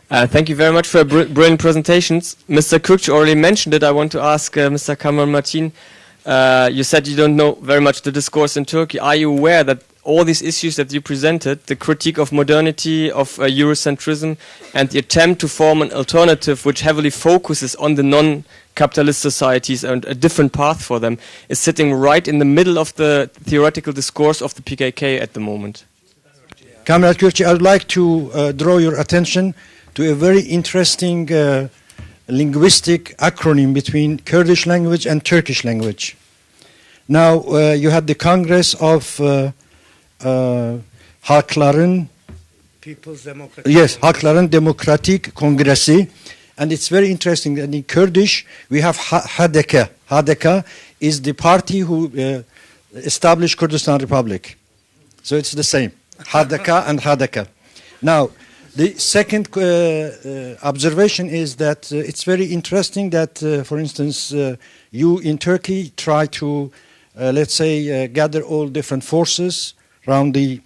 Thank you very much for brilliant presentations. Mr. Kürkçü already mentioned it. I want to ask Mr. Kamran Matin. You said you don't know very much the discourse in Turkey. Are you aware that all these issues that you presented, the critique of modernity, of Eurocentrism, and the attempt to form an alternative which heavily focuses on the non-capitalist societies and a different path for them, is sitting right in the middle of the theoretical discourse of the PKK at the moment? Kamran Kürkçü, I would like to draw your attention to a very interesting linguistic acronym between Kurdish language and Turkish language. Now, you had the Congress of Halkların Halkların Demokratik Kongresi, and it's very interesting that in Kurdish we have HDK. HDK is the party who established Kurdistan Republic. So it's the same, HDK and HDK. Now, the second observation is that it's very interesting that, for instance, you in Turkey try to, let's say, gather all different forces around the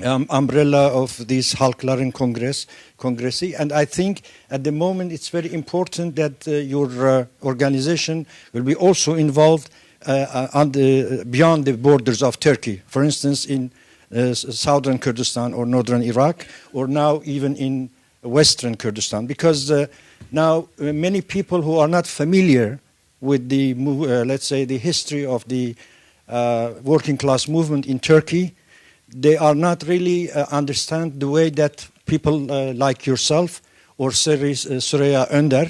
umbrella of this Halkların Kongresi, and I think at the moment it's very important that your organization will be also involved beyond the borders of Turkey. For instance, in southern Kurdistan or northern Iraq, or now even in western Kurdistan, because now many people who are not familiar with the, let's say, the history of the working class movement in Turkey, they are not really understand the way that people like yourself or Süreyya Önder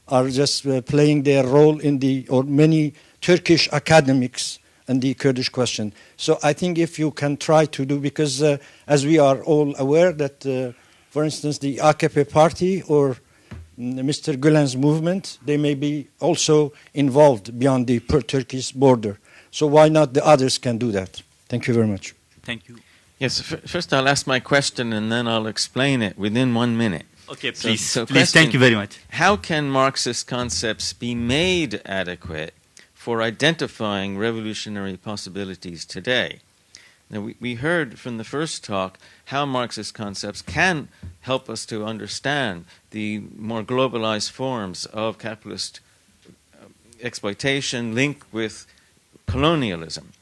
are just playing their role in the, or many Turkish academics and the Kurdish question. So I think if you can try to do, because as we are all aware that, for instance, the AKP party or Mr. Gülen's movement, they may be also involved beyond the Turkish border. So why not the others can do that? Thank you very much. Thank you. Yes, first I'll ask my question and then I'll explain it within 1 minute. Okay, please. So Please, thank you very much. How can Marxist concepts be made adequate for identifying revolutionary possibilities today? Now, we heard from the first talk how Marxist concepts can help us to understand the more globalized forms of capitalist exploitation linked with colonialism.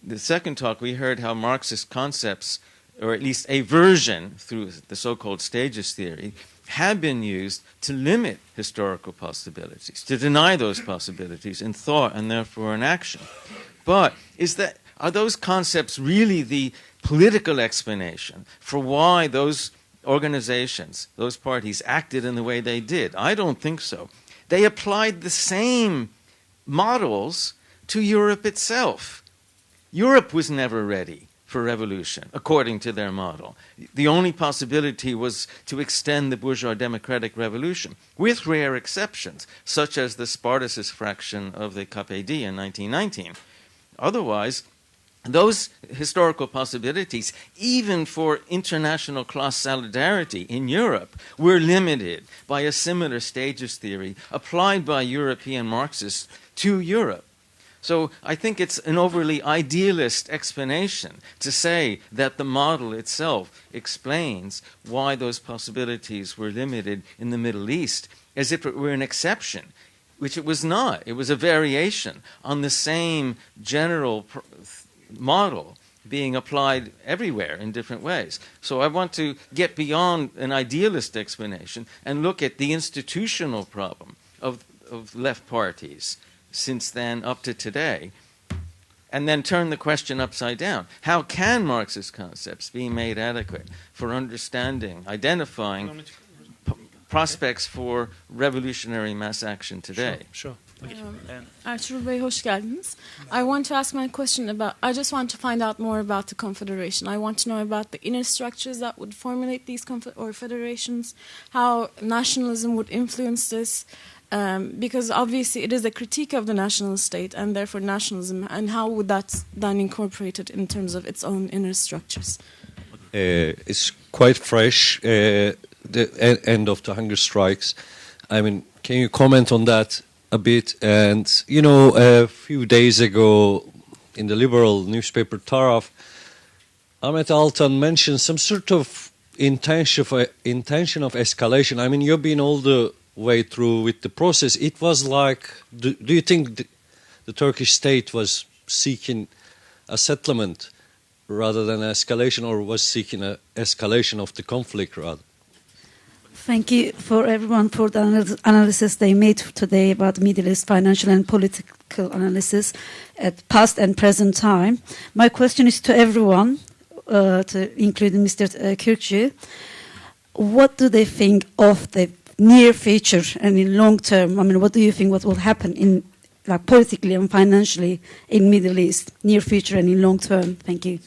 The second talk, we heard how Marxist concepts, or at least a version through the so-called stages theory, have been used to limit historical possibilities, to deny those possibilities in thought and therefore in action. But are those concepts really the political explanation for why those organizations, those parties, acted in the way they did? I don't think so. They applied the same models to Europe itself. Europe was never ready for revolution, according to their model. The only possibility was to extend the bourgeois democratic revolution, with rare exceptions, such as the Spartacist fraction of the KPD in 1919. Otherwise, those historical possibilities, even for international class solidarity in Europe, were limited by a similar stages theory applied by European Marxists to Europe. So I think it's an overly idealist explanation to say that the model itself explains why those possibilities were limited in the Middle East, as if it were an exception, which it was not. It was a variation on the same general model being applied everywhere in different ways. So I want to get beyond an idealist explanation and look at the institutional problem of left parties since then up to today, and then turn the question upside down. How can Marxist concepts be made adequate for understanding, identifying prospects for revolutionary mass action today? Sure. Okay. Ertuğrul Bey, hoş geldiniz. I want to ask my question about, I just want to find out more about the confederation. I want to know about the inner structures that would formulate these federations, how nationalism would influence this, because obviously it is a critique of the national state and therefore nationalism, and how would that then incorporate it in terms of its own inner structures? It's quite fresh, the end of the hunger strikes. I mean, can you comment on that a bit? And, you know, a few days ago in the liberal newspaper Taraf, Ahmet Altan mentioned some sort of intention of escalation. I mean, you've been all the way through with the process. It was like, do you think the Turkish state was seeking a settlement rather than escalation, or was seeking an escalation of the conflict rather? Thank you for everyone for the analysis they made today about the Middle East financial and political analysis at past and present time. My question is to everyone, including Mr. Kürkçü. What do they think of the near future and in long term? I mean, what do you think what will happen in politically and financially in Middle East, near future and in long term? Thank you.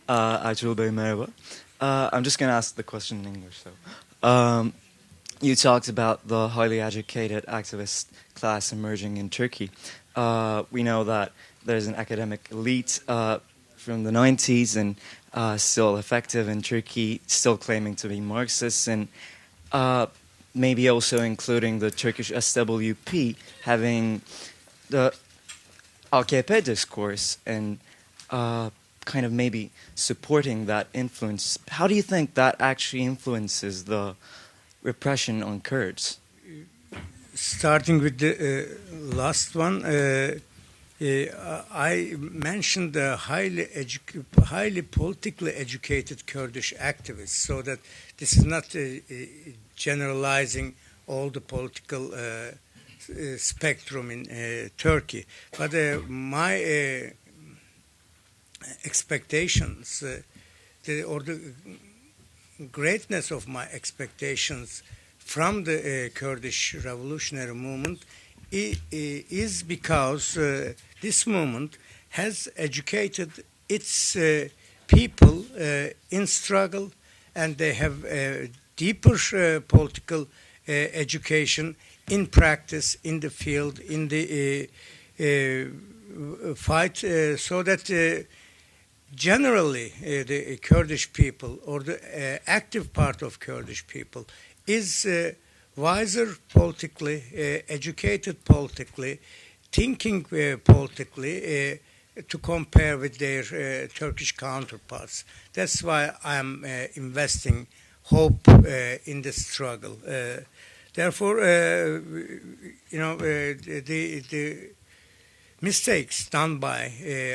Ertuğrul Bey, merhaba. I'm just going to ask the question in English, so. You talked about the highly educated activist class emerging in Turkey. We know that there's an academic elite from the 90s and still effective in Turkey, still claiming to be Marxists, and maybe also including the Turkish SWP having the AKP discourse and kind of maybe supporting that influence. How do you think that actually influences the repression on Kurds? Starting with the last one, I mentioned the highly politically educated Kurdish activists, so that this is not generalizing all the political spectrum in Turkey. But my expectations, or the greatness of my expectations from the Kurdish revolutionary movement is because this movement has educated its people in struggle, and they have deeper political education in practice, in the field, in the fight, so that generally the Kurdish people, or the active part of Kurdish people, is wiser politically, educated politically, thinking politically, to compare with their Turkish counterparts. That's why I'm investing hope in the struggle. Therefore, the mistakes done by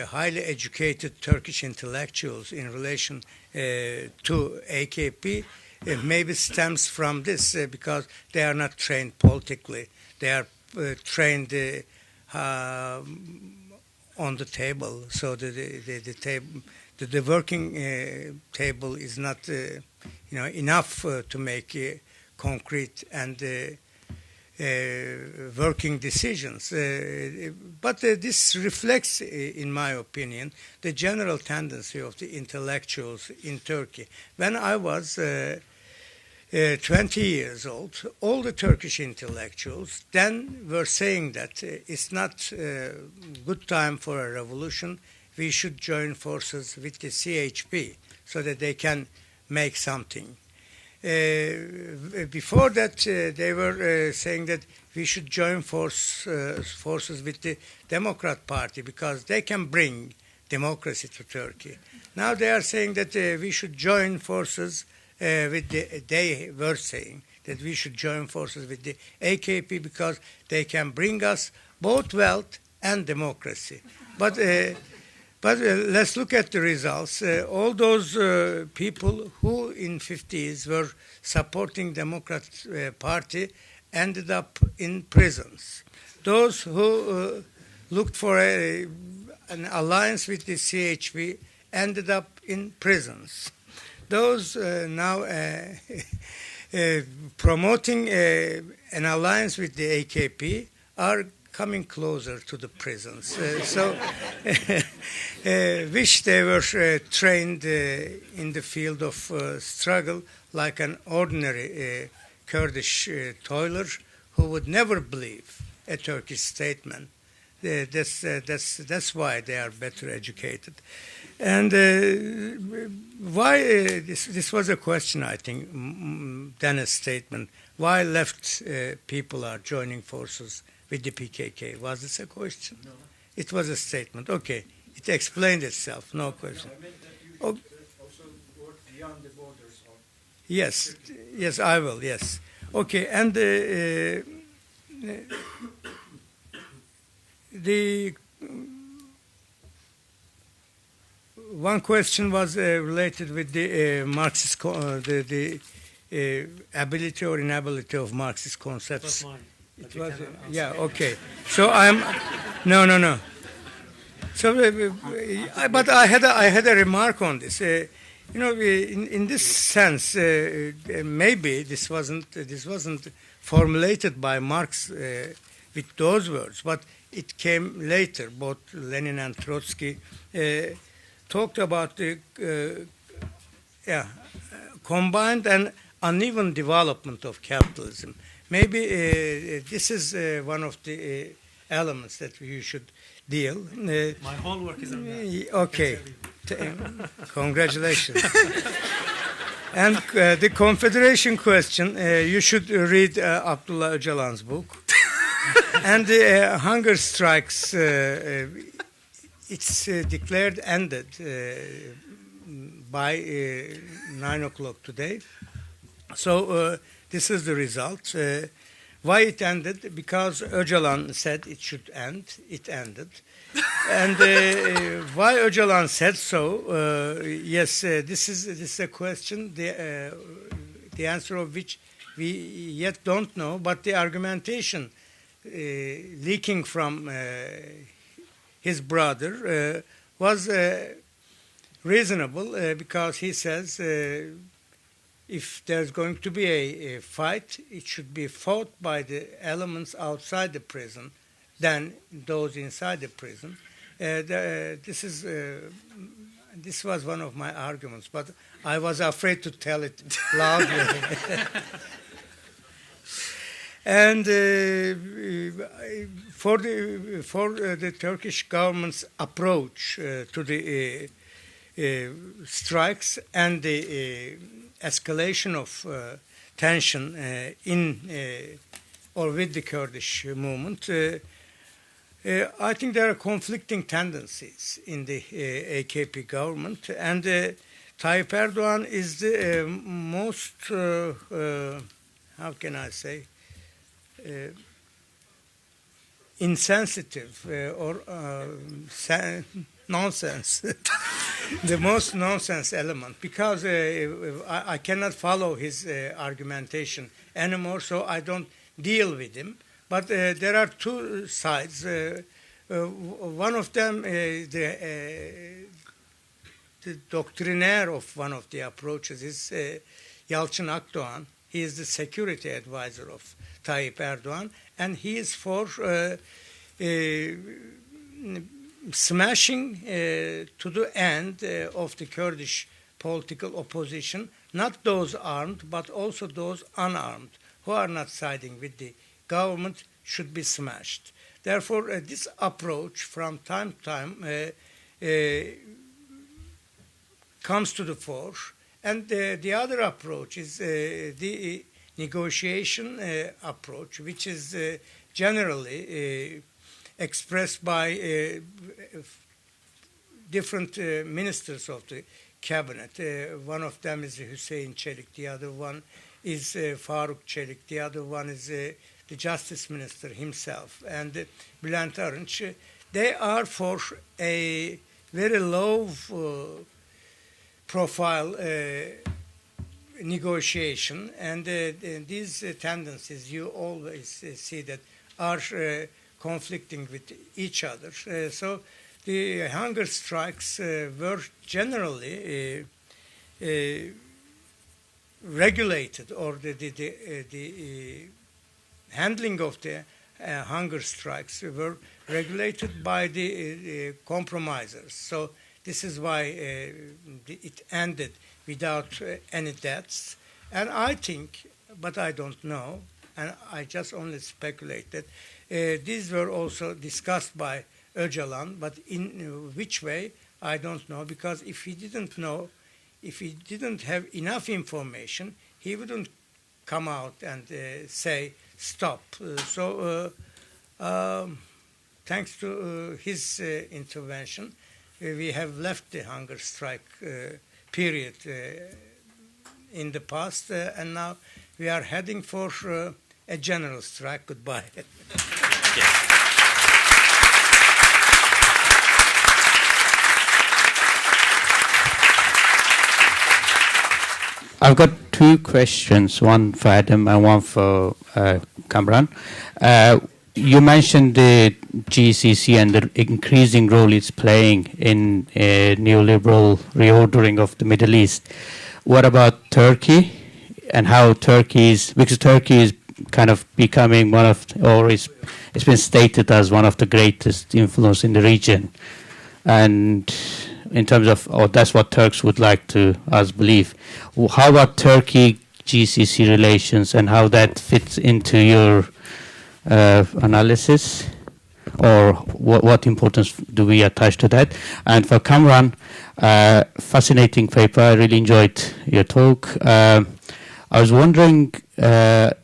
highly educated Turkish intellectuals in relation to AKP maybe stems from this, because they are not trained politically. They are trained on the table, so the working table is not enough to make concrete and working decisions. But this reflects, in my opinion, the general tendency of the intellectuals in Turkey. When I was 20 years old, all the Turkish intellectuals then were saying that it's not a good time for a revolution. We should join forces with the CHP so that they can make something. Before that, they were saying that we should join forces with the Democrat Party because they can bring democracy to Turkey. Now they are saying that we should join forces they were saying that we should join forces with the AKP because they can bring us both wealth and democracy. But let's look at the results. All those people who in 50s were supporting Democrat Party ended up in prisons. Those who looked for an alliance with the CHP ended up in prisons. Those now promoting an alliance with the AKP are coming closer to the prisons. So wish they were trained in the field of struggle like an ordinary Kurdish toiler who would never believe a Turkish statement. That's why they are better educated. And why, this was a question, I think, Deniz statement, why left people are joining forces with the PKK. Was this a question? No. It was a statement. Okay. It explained itself. No question. I meant that you should also work beyond the borders of Yes, yes, I will. Yes, okay. And the one question was related with the Marxist, the ability or inability of Marxist concepts. It was, yeah, okay. So I'm, no. So, but I had a remark on this. In this sense, maybe this wasn't formulated by Marx with those words, but it came later. Both Lenin and Trotsky talked about the combined and uneven development of capitalism. Maybe this is one of the elements that we should deal. My homework is on that. Okay, congratulations. And the Confederation question, you should read Abdullah Öcalan's book. And the hunger strikes, it's declared ended by 9 o'clock today. So this is the result. Why it ended? Because Öcalan said it should end. It ended. And why Öcalan said so? Yes, this is a question. The answer of which we yet don't know. But the argumentation leaking from his brother was reasonable because he says. If there's going to be a fight, it should be fought by the elements outside the prison than those inside the prison. This was one of my arguments, but I was afraid to tell it loudly. And for the Turkish government's approach to the strikes and the escalation of tension in or with the Kurdish movement, I think there are conflicting tendencies in the AKP government, and Tayyip Erdoğan is the most, how can I say, insensitive or nonsense, the most nonsense element, because I cannot follow his argumentation anymore, so I don't deal with him. But there are two sides. One of them, the doctrinaire of one of the approaches is Yalçın Akdoğan. He is the security advisor of Tayyip Erdoğan, and he is for smashing to the end of the Kurdish political opposition, not those armed, but also those unarmed, who are not siding with the government, should be smashed. Therefore, this approach from time to time comes to the fore. And the other approach is the negotiation approach, which is generally expressed by different ministers of the cabinet. One of them is Hüseyin Çelik, the other one is Faruk Çelik, the other one is the Justice Minister himself, and Bülent Arınç. They are for a very low profile negotiation, and these tendencies you always see that are conflicting with each other. So the hunger strikes were generally regulated, or the handling of the hunger strikes were regulated by the compromisers. So this is why it ended without any deaths. And I think, but I don't know, and I just only speculate that these were also discussed by Öcalan, but in which way, I don't know, because if he didn't know, if he didn't have enough information, he wouldn't come out and say, stop. Thanks to his intervention, we have left the hunger strike period in the past, and now we are heading for a general strike. Goodbye. I've got two questions, one for Adam and one for Kamran. You mentioned the GCC and the increasing role it's playing in a neoliberal reordering of the Middle East. What about Turkey and how Turkey is, because Turkey is kind of becoming one of, or it's been stated as one of the greatest influence in the region. And in terms of, or that's what Turks would like to us believe. How about Turkey-GCC relations and how that fits into your analysis, or what importance do we attach to that? And for Kamran, fascinating paper. I really enjoyed your talk. I was wondering, I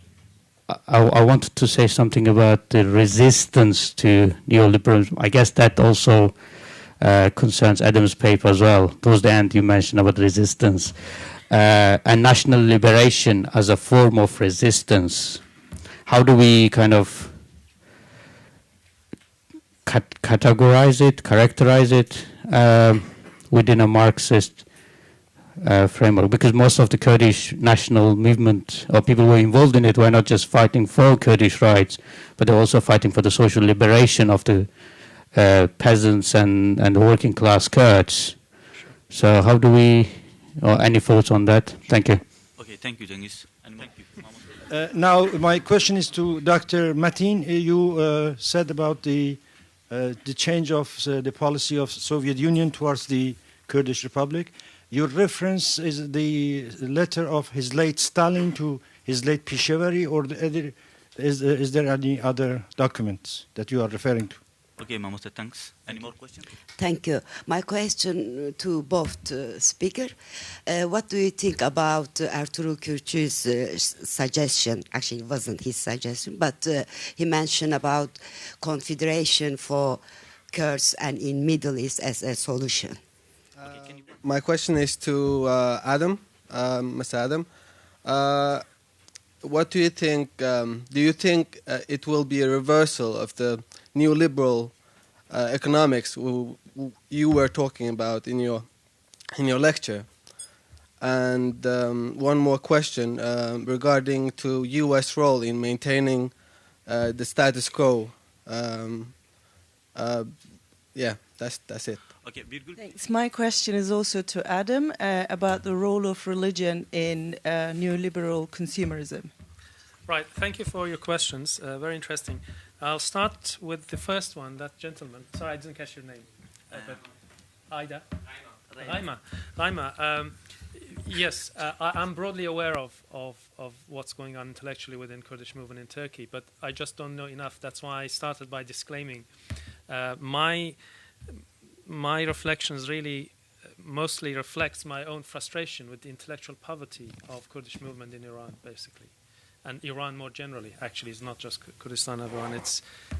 wanted to say something about the resistance to neoliberalism. I guess that also concerns Adam's paper as well. Towards the end, you mentioned about resistance and national liberation as a form of resistance. How do we kind of categorize it, characterize it within a Marxist framework? Because most of the Kurdish national movement, or people who were involved in it, were not just fighting for Kurdish rights, but they're also fighting for the social liberation of the peasants and the working class Kurds. So how do we, or any thoughts on that? Thank you. Okay, thank you, Deniz. And thank you. Now, my question is to Dr. Matin. You said about the change of the policy of Soviet Union towards the Kurdish Republic. Your reference is the letter of his late Stalin to his late Peshawari, or is there any other documents that you are referring to? Okay, Mahmoud, thanks. Any more questions? Thank you. My question to both speakers. What do you think about Ertuğrul Kürkçü's suggestion? Actually, it wasn't his suggestion, but he mentioned about confederation for Kurds and in Middle East as a solution. My question is to Adam, Mr. Adam. What do you think? Do you think it will be a reversal of the neoliberal economics you were talking about in your lecture? And one more question regarding to U.S. role in maintaining the status quo. Yeah, that's it. Okay, thanks. My question is also to Adam about the role of religion in neoliberal consumerism. Right, thank you for your questions. Very interesting. I'll start with the first one, that gentleman. Sorry, I didn't catch your name. Ida? Raima. Yes, I'm broadly aware of what's going on intellectually within Kurdish movement in Turkey, but I just don't know enough. That's why I started by disclaiming. My reflections really mostly reflects my own frustration with the intellectual poverty of Kurdish movement in Iran, basically. And Iran more generally, actually, it's not just Kurdistan, Iran.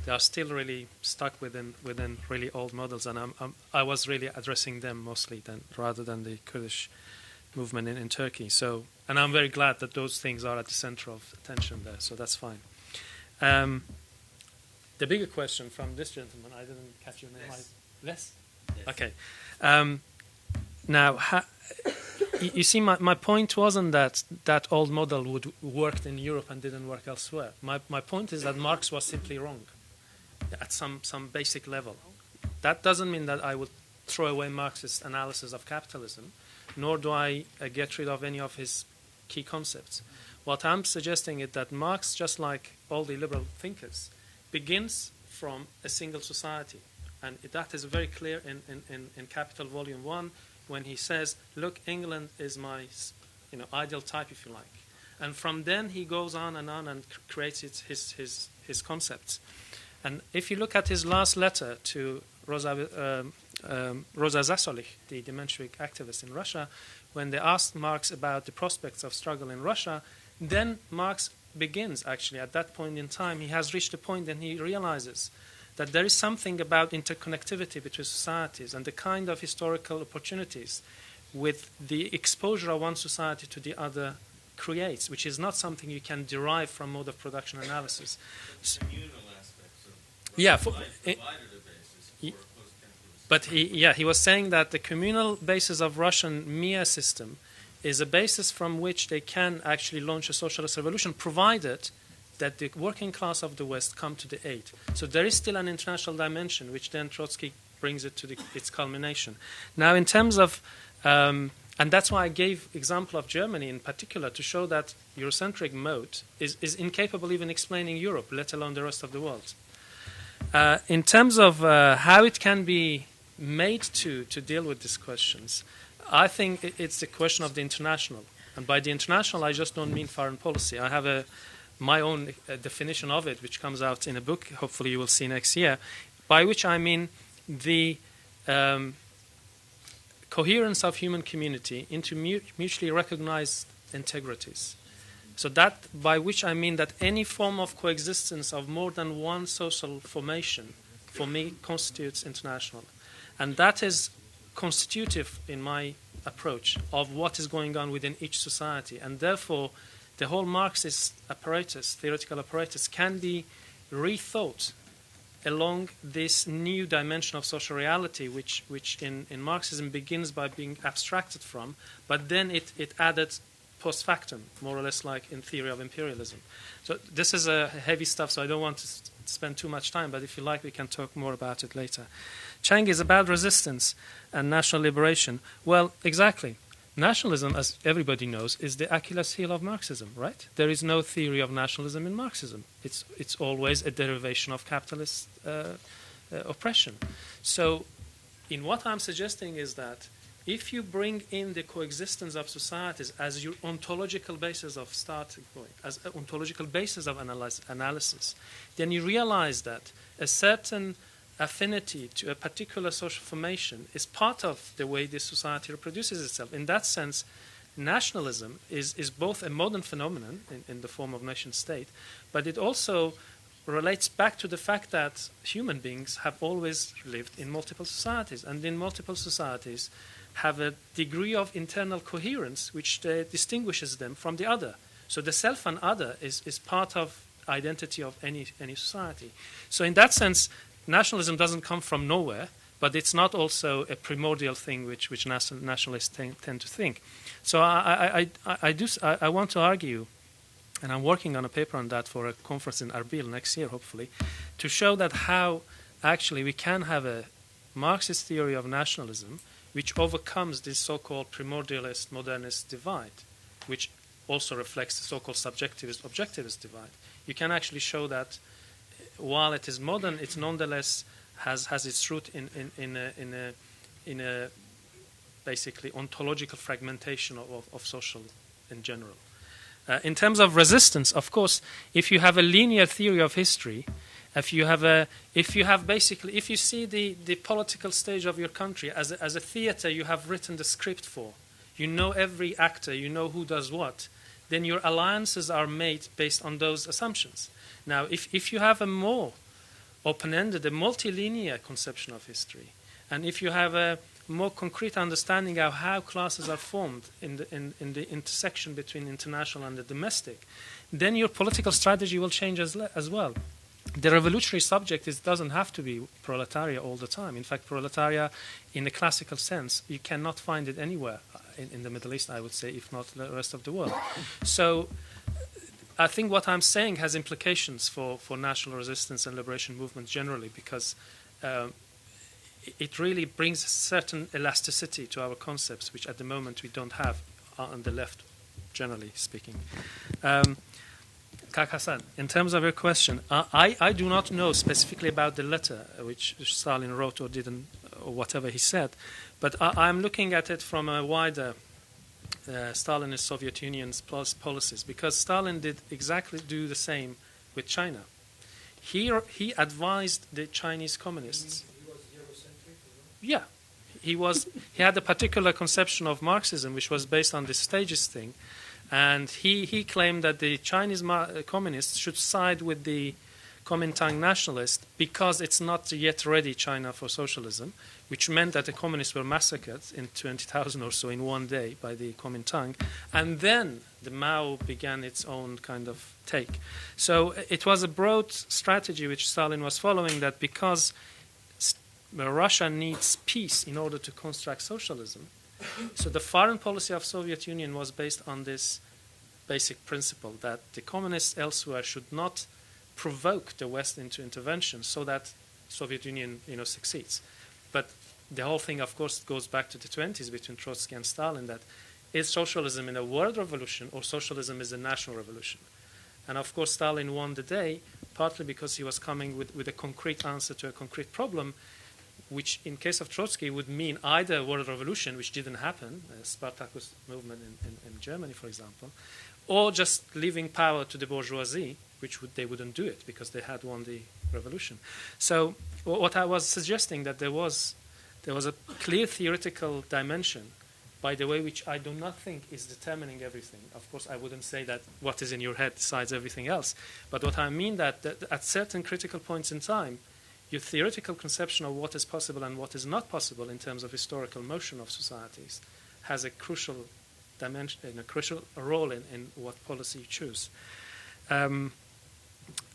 They are still really stuck within really old models, and I was really addressing them mostly rather than the Kurdish movement in Turkey. So, and I'm very glad that those things are at the center of attention there. So that's fine. The bigger question from this gentleman, I didn't catch your name. Les? Yes. Okay. Now, you see, my point wasn't that old model would worked in Europe and didn't work elsewhere. My point is that Marx was simply wrong at some basic level. That doesn't mean that I would throw away Marxist analysis of capitalism, nor do I get rid of any of his key concepts. What I'm suggesting is that Marx, just like all the liberal thinkers, begins from a single society. And that is very clear in Capital Volume 1, when he says, look, England is my ideal type, if you like. And from then he goes on and creates his concepts. And if you look at his last letter to Rosa Zasolich, the Menshevik activist in Russia, when they asked Marx about the prospects of struggle in Russia, then Marx begins, actually, at that point in time. He has reached a point and he realizes that there is something about interconnectivity between societies and the kind of historical opportunities with the exposure of one society to the other creates, which is not something you can derive from mode of production analysis. So, yeah, but he was saying that the communal basis of Russian MIA system is a basis from which they can actually launch a socialist revolution, provided that the working class of the West come to the aid. So there is still an international dimension, which then Trotsky brings it to its culmination. Now, in terms of, and that's why I gave example of Germany in particular, to show that Eurocentric mode is incapable even explaining Europe, let alone the rest of the world. In terms of how it can be made to deal with these questions, I think it's the question of the international. And by the international, I just don't mean foreign policy. I have my own definition of it, which comes out in a book, hopefully you will see next year, by which I mean the coherence of human community into mutually recognized integrities. So that, by which I mean that any form of coexistence of more than one social formation, for me, constitutes international. And that is constitutive, in my approach, of what is going on within each society. And therefore, the whole Marxist apparatus, theoretical apparatus, can be rethought along this new dimension of social reality, which in Marxism begins by being abstracted from, but then it added post factum, more or less like in theory of imperialism. So this is heavy stuff, so I don't want to spend too much time, but if you like, we can talk more about it later. Chang is about resistance and national liberation. Well, exactly. Nationalism, as everybody knows, is the Achilles heel of Marxism, right? There is no theory of nationalism in Marxism. It's always a derivation of capitalist oppression. So in what I'm suggesting is that if you bring in the coexistence of societies as your ontological basis of starting point, as an ontological basis of analysis, then you realize that a certain affinity to a particular social formation is part of the way this society reproduces itself. In that sense, nationalism is both a modern phenomenon in the form of nation state, but it also relates back to the fact that human beings have always lived in multiple societies, and in multiple societies have a degree of internal coherence which distinguishes them from the other. So the self and other is part of identity of any society. So in that sense, nationalism doesn't come from nowhere, but it's not also a primordial thing which nationalists tend to think. So I want to argue, and I'm working on a paper on that for a conference in Erbil next year, hopefully, to show that how actually we can have a Marxist theory of nationalism which overcomes this so-called primordialist modernist divide, which also reflects the so-called subjectivist objectivist divide. You can actually show that while it is modern, it nonetheless has its root in a basically ontological fragmentation of social in general. In terms of resistance, of course, if you have a linear theory of history, if you see the political stage of your country as a theater you have written the script for, you know every actor, you know who does what, then your alliances are made based on those assumptions. Now, if you have a more open-ended, a multilinear conception of history, and if you have a more concrete understanding of how classes are formed in the intersection between international and the domestic, then your political strategy will change as well. The revolutionary subject doesn't have to be proletariat all the time. In fact, proletariat, in the classical sense, you cannot find it anywhere in the Middle East, I would say, if not the rest of the world. So I think what I'm saying has implications for national resistance and liberation movements generally, because it really brings a certain elasticity to our concepts, which at the moment we don't have on the left, generally speaking. Kakasan, in terms of your question, I do not know specifically about the letter which Stalin wrote or didn't, or whatever he said, but I'm looking at it from a wider Stalinist Soviet Union's policies, because Stalin did exactly do the same with China. He advised the Chinese communists. He was Eurocentric? Yeah. He had a particular conception of Marxism which was based on this stages thing, and he claimed that the Chinese communists should side with the Kuomintang nationalist because it's not yet ready China for socialism, which meant that the communists were massacred in 20,000 or so in one day by the Kuomintang, and then the Mao began its own kind of take. So it was a broad strategy which Stalin was following, that because Russia needs peace in order to construct socialism, so the foreign policy of Soviet Union was based on this basic principle that the communists elsewhere should not provoke the West into intervention so that Soviet Union, succeeds. But the whole thing, of course, goes back to the 20s between Trotsky and Stalin, that is socialism in a world revolution or socialism is a national revolution? And of course, Stalin won the day, partly because he was coming with a concrete answer to a concrete problem, which in case of Trotsky would mean either a world revolution, which didn't happen, Spartacus movement in Germany, for example, or just leaving power to the bourgeoisie, which they wouldn't do it because they had won the revolution. So what I was suggesting, that there was a clear theoretical dimension, by the way, which I do not think is determining everything. Of course, I wouldn't say that what is in your head decides everything else. But what I mean that at certain critical points in time, your theoretical conception of what is possible and what is not possible in terms of historical motion of societies has a crucial dimension, a crucial role in what policy you choose.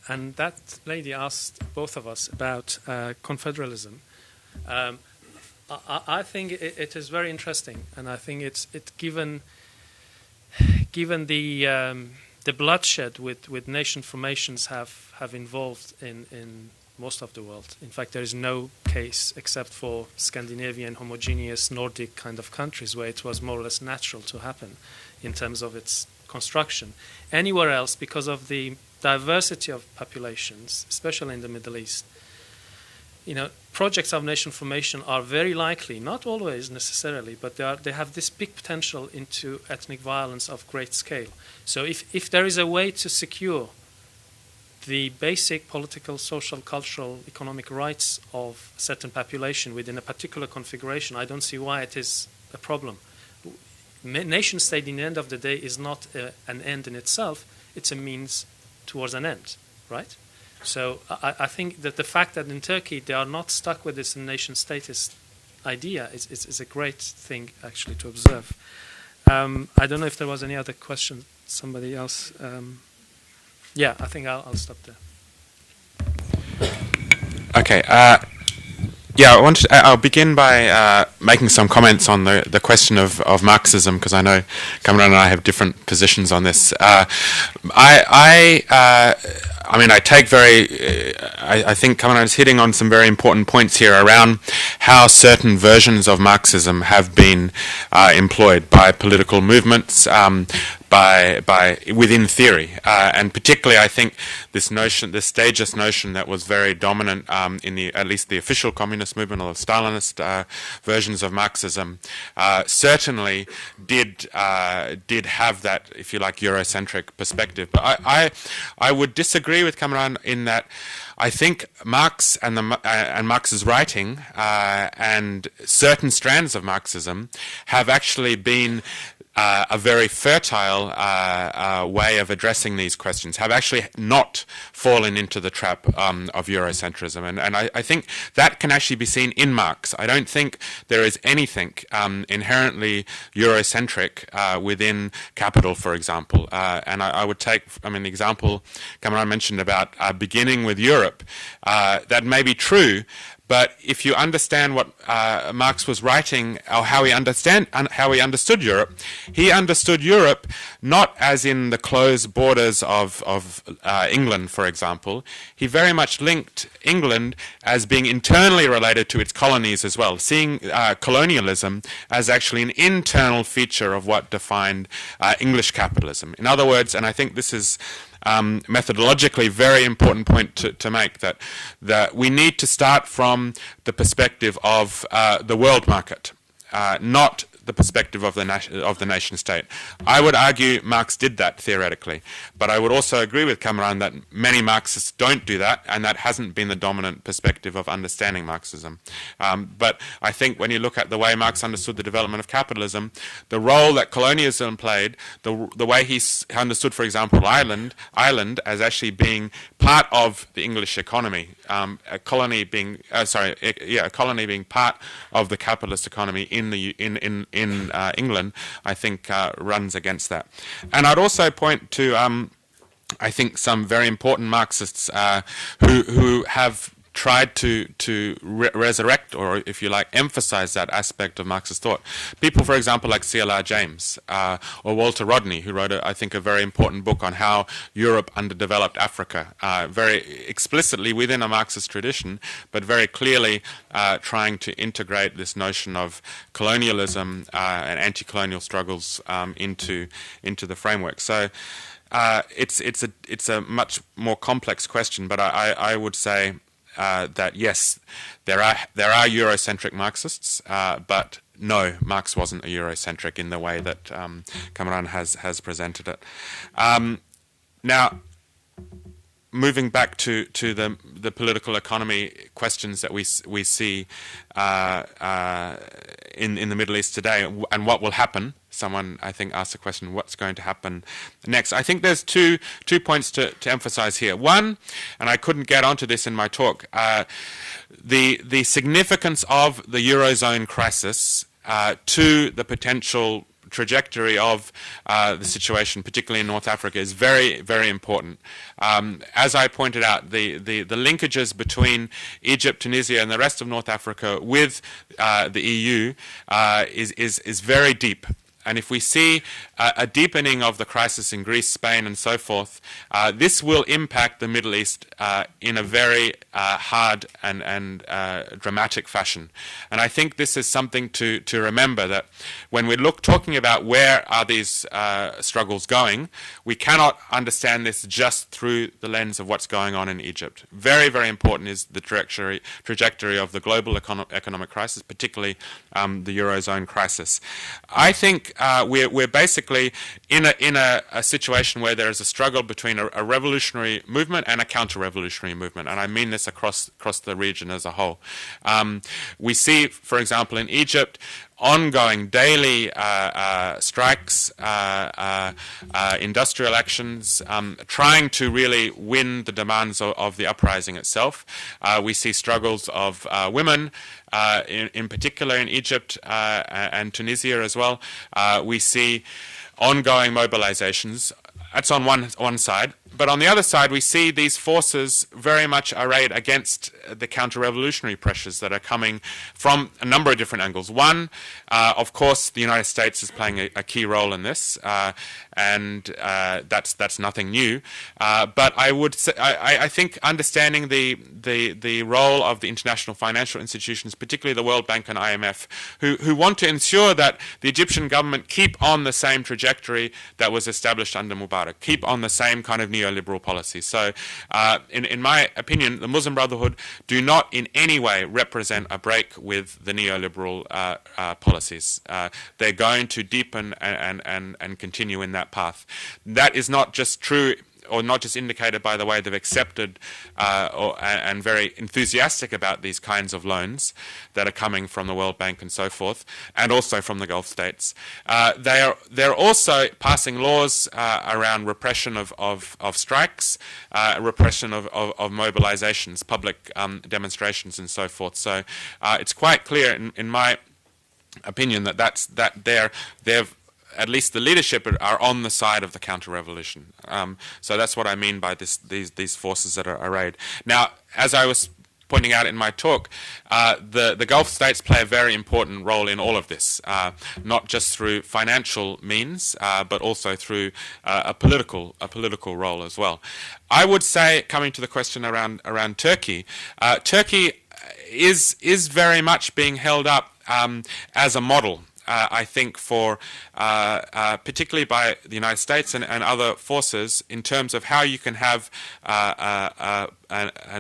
And that lady asked both of us about confederalism. I think it is very interesting, and I think it's given the bloodshed with nation formations have involved in most of the world. In fact, there is no case except for Scandinavian homogeneous Nordic kind of countries where it was more or less natural to happen in terms of its construction. Anywhere else, because of the diversity of populations, especially in the Middle East, projects of nation formation are very likely, not always necessarily, but they have this big potential into ethnic violence of great scale. So if there is a way to secure the basic political, social, cultural, economic rights of a certain population within a particular configuration, I don't see why it is a problem. Nation state, in the end of the day, is not an end in itself, it's a means towards an end, right? So I think that the fact that in Turkey they are not stuck with this nation statist idea is a great thing actually to observe. I don't know if there was any other question. Somebody else? Yeah, I think I'll stop there. Okay. I'll begin by making some comments on the question of Marxism, because I know Kamran and I have different positions on this. I think Kamran is hitting on some very important points here around how certain versions of Marxism have been employed by political movements, by within theory, and particularly I think this stagist notion that was very dominant in at least the official communist movement or the Stalinist versions of Marxism certainly did have that, if you like, Eurocentric perspective. But I would disagree with Kamran in that I think Marx and Marx's writing and certain strands of Marxism have actually been a very fertile way of addressing these questions, have actually not fallen into the trap of Eurocentrism. And I think that can actually be seen in Marx. I don't think there is anything inherently Eurocentric within Capital, for example. And I would take, the example Kamran mentioned about beginning with Europe. That may be true, but if you understand what Marx was writing, or how he understood Europe, he understood Europe not as in the closed borders of England, for example. He very much linked England as being internally related to its colonies as well, seeing colonialism as actually an internal feature of what defined English capitalism. In other words, and I think this is methodologically very important point to make, that we need to start from the perspective of the world market, not the perspective of the nation state. I would argue Marx did that theoretically, but I would also agree with Kamran that many Marxists don't do that, and that hasn't been the dominant perspective of understanding Marxism. But I think when you look at the way Marx understood the development of capitalism, the role that colonialism played, the way he understood, for example, Ireland as actually being part of the English economy, a colony being part of the capitalist economy in England, I think runs against that. And I'd also point to I think some very important Marxists who have tried to resurrect, or if you like, emphasize that aspect of Marxist thought. People, for example, like C.L.R. James or Walter Rodney, who wrote, I think, a very important book on how Europe underdeveloped Africa, very explicitly within a Marxist tradition, but very clearly trying to integrate this notion of colonialism and anti-colonial struggles into the framework. So it's a much more complex question, but I would say that yes, there are Eurocentric Marxists, but no, Marx wasn't a Eurocentric in the way that Kamran has presented it. Now, moving back to the political economy questions that we see in the Middle East today, and what will happen. Someone, I think, asked the question, what's going to happen next? I think there's two points to emphasize here. One, and I couldn't get onto this in my talk, the significance of the Eurozone crisis to the potential trajectory of the situation, particularly in North Africa, is very, very important. As I pointed out, the linkages between Egypt, Tunisia, and the rest of North Africa with the EU is very deep. And if we see a deepening of the crisis in Greece, Spain, and so forth, this will impact the Middle East in a very hard and dramatic fashion. And I think this is something to remember, that when we're talking about where are these struggles going, we cannot understand this just through the lens of what's going on in Egypt. Very, very important is the trajectory of the global economic crisis, particularly the Eurozone crisis. I think we're basically in a situation where there is a struggle between a revolutionary movement and a counter-revolutionary movement, and I mean this across the region as a whole. We see, for example, in Egypt, ongoing daily strikes, industrial actions, trying to really win the demands of the uprising itself. We see struggles of women, in particular in Egypt and Tunisia as well. We see ongoing mobilizations. That's on one side. But on the other side, we see these forces very much arrayed against the counter-revolutionary pressures that are coming from a number of different angles. One, of course, the United States is playing a key role in this, and that's nothing new. But I would say, I think understanding the role of the international financial institutions, particularly the World Bank and IMF, who want to ensure that the Egyptian government keep on the same trajectory that was established under Mubarak, keep on the same kind of neoliberal policy. So, in my opinion, the Muslim Brotherhood do not in any way represent a break with the neoliberal policies. They're going to deepen and continue in that path. That is not just true, or not just indicated by the way they've accepted and very enthusiastic about these kinds of loans that are coming from the World Bank and so forth, and also from the Gulf states. They're also passing laws around repression of strikes, repression of mobilizations, public demonstrations, and so forth. So it's quite clear, in my opinion, that they've at least the leadership are on the side of the counter-revolution. So that's what I mean by these forces that are arrayed. Now, as I was pointing out in my talk, the Gulf states play a very important role in all of this, not just through financial means, but also through a political role as well. I would say, coming to the question around Turkey, Turkey is very much being held up as a model. I think for particularly by the United States and other forces, in terms of how you can have an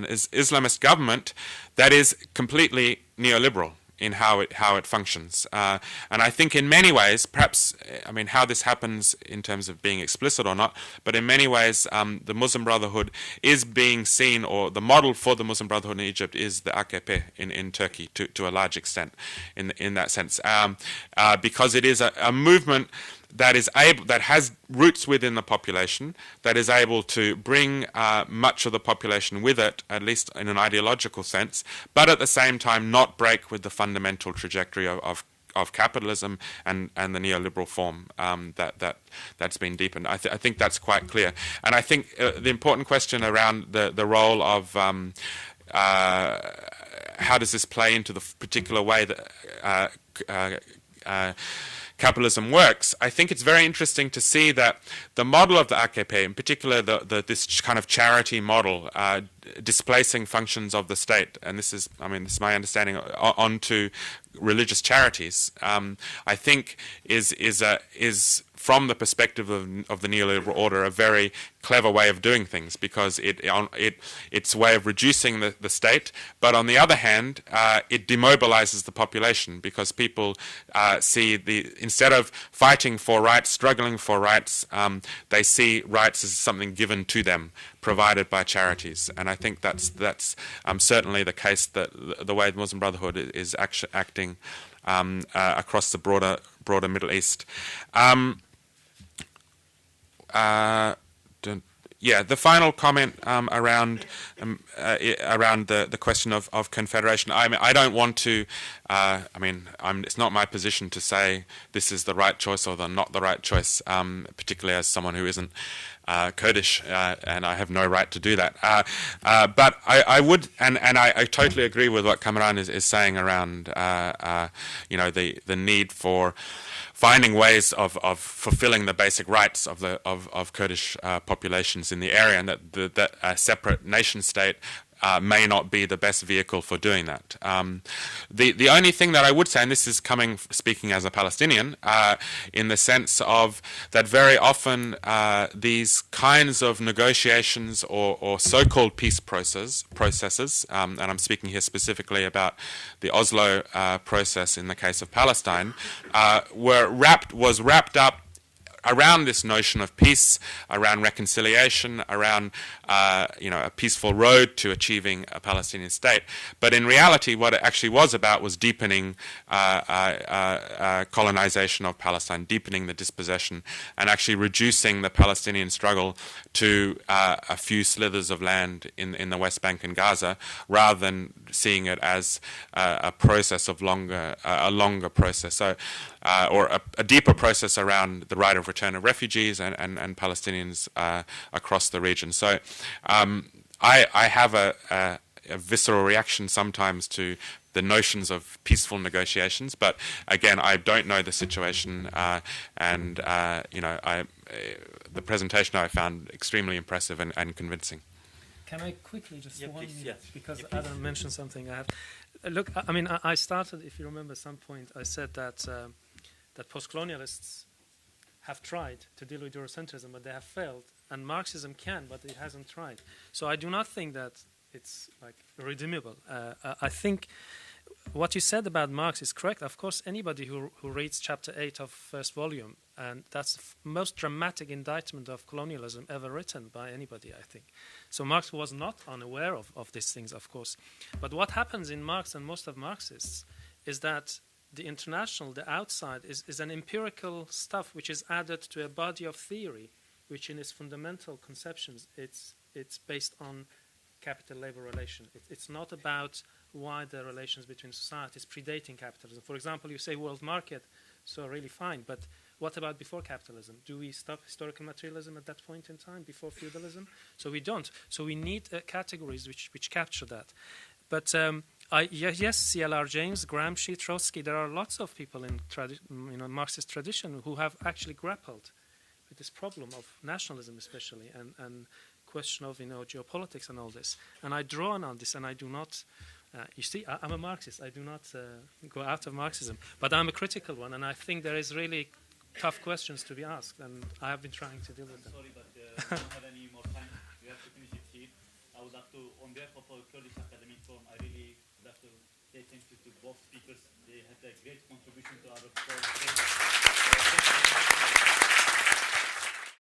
Islamist government that is completely neoliberal. in how it functions. And I think in many ways, perhaps, I mean, how this happens in terms of being explicit or not, but in many ways, the Muslim Brotherhood is being seen, or the model for the Muslim Brotherhood in Egypt is the AKP in Turkey to a large extent, in that sense, because it is a movement that has roots within the population, that is able to bring much of the population with it, at least in an ideological sense, but at the same time not break with the fundamental trajectory of capitalism and the neoliberal form that's been deepened. I think that's quite clear. And I think the important question around the role of how does this play into the particular way that capitalism works, I think it's very interesting to see that the model of the AKP, in particular this kind of charity model, displacing functions of the state, and this is my understanding, onto religious charities, I think is from the perspective of the neoliberal order, a very clever way of doing things, because it's a way of reducing the state, but on the other hand, it demobilizes the population, because people see instead of fighting for rights, struggling for rights, they see rights as something given to them, provided by charities. And I think that's certainly the case, that the way the Muslim Brotherhood is acting across the broader Middle East. The final comment around the question of confederation. I don't want to. It's not my position to say this is the right choice or not the right choice, particularly as someone who isn't Kurdish, and I have no right to do that. But I would, and I totally agree with what Kamran is saying around, the need for finding ways of fulfilling the basic rights of Kurdish populations in the area, and that a separate nation state may not be the best vehicle for doing that. The only thing that I would say, and this is speaking as a Palestinian, in the sense of that very often these kinds of negotiations or so-called peace processes, and I'm speaking here specifically about the Oslo process in the case of Palestine, was wrapped up around this notion of peace, around reconciliation, around a peaceful road to achieving a Palestinian state. But in reality, what it actually was about was deepening colonization of Palestine, deepening the dispossession, and actually reducing the Palestinian struggle to a few slithers of land in the West Bank and Gaza, rather than seeing it as a process of a longer process. So, or a deeper process around the right of return of refugees and Palestinians across the region. So I have a visceral reaction sometimes to the notions of peaceful negotiations, but again, I don't know the situation, and the presentation I found extremely impressive and convincing. Can I quickly just one please, minute, because Adam mentioned something I have. Look, I started, if you remember, some point I said that that post-colonialists have tried to deal with Eurocentrism, but they have failed, and Marxism can, but it hasn't tried. So I do not think that it's like redeemable. I think what you said about Marx is correct. Of course, anybody who reads chapter 8 of first volume, and that's the most dramatic indictment of colonialism ever written by anybody, I think. So Marx was not unaware of these things, of course. But what happens in Marx and most of Marxists is that the international, the outside, is an empirical stuff which is added to a body of theory, which in its fundamental conceptions, it's based on capital-labor relation. It's not about wider relations between societies predating capitalism. For example, you say world market, so really fine, but what about before capitalism? Do we stop historical materialism at that point in time, before feudalism? So we don't. So we need categories which capture that. But yes, C.L.R. James, Gramsci, Trotsky, there are lots of people in Marxist tradition who have actually grappled with this problem of nationalism especially, and question of geopolitics and all this. And I draw on this, and I do not... you see, I'm a Marxist. I do not go out of Marxism. But I'm a critical one, and I think there is really tough questions to be asked, and I have been trying to deal with them. Sorry, but we don't have any more time. We have to finish it here. I would like to, on behalf of our Kurdish